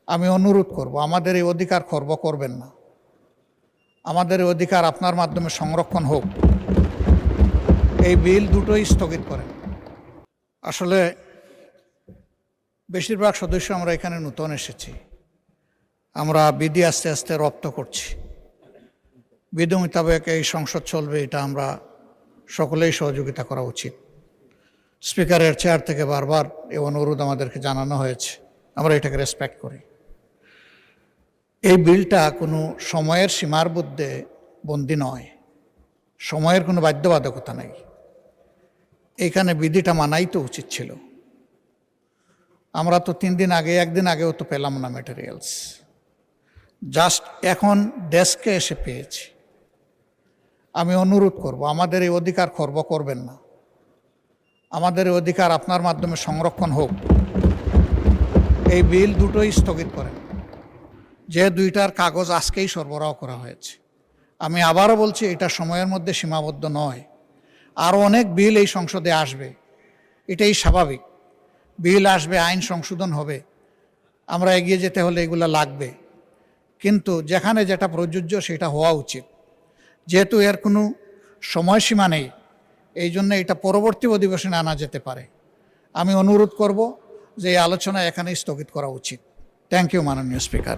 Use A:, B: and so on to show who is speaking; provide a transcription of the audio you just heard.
A: আমি অনুরোধ করব, আমাদের এই অধিকার খর্ব করবেন না। আমাদের এই অধিকার আপনার মাধ্যমে সংরক্ষণ হোক। এই বিল দুটোই স্থগিত করেন। আসলে বেশিরভাগ সদস্য আমরা এখানে নতুন এসেছি। আমরা বিধি আস্তে আস্তে রপ্ত করছি। বিধি মোতাবেক এই সংসদ চলবে, এটা আমরা সকলেই সহযোগিতা করা উচিত। স্পিকারের চেয়ার থেকে বারবার এই অনুরোধ আমাদেরকে জানানো হয়েছে, আমরা এটাকে রেসপেক্ট করি। এই বিলটা কোনো সময়ের সীমার মধ্যে বন্দী নয়, সময়ের কোনো বাধ্যবাধকতা নেই। এইখানে বিধিটা মানাই তো উচিত ছিল। আমরা তো 3 দিন আগে, 1 দিন আগেও তো পেলাম না ম্যাটেরিয়ালস, জাস্ট এখন ডেস্কে এসে পেয়েছি। আমি অনুরোধ করব, আমাদের এই অধিকার খর্ব করবেন না। আমাদের এই অধিকার আপনার মাধ্যমে সংরক্ষণ হোক। এই বিল দুটোই স্থগিত করেন। যে দুইটার কাগজ আজকেই সরবরাহ করা হয়েছে, আমি আবারও বলছি, এটা সময়ের মধ্যে সীমাবদ্ধ নয়। আরও অনেক বিল এই সংসদে আসবে, এটাই স্বাভাবিক। বিল আসবে, আইন সংশোধন হবে, আমরা এগিয়ে যেতে হলে এগুলো লাগবে। কিন্তু যেখানে যেটা প্রযোজ্য সেটা হওয়া উচিত। যেহেতু এর কোনো সময়সীমা নেই, এই জন্য এটা পরবর্তী অধিবেশনে আনা যেতে পারে। আমি অনুরোধ করব যে এই আলোচনা এখানেই স্থগিত করা উচিত। থ্যাংক ইউ মাননীয় স্পিকার।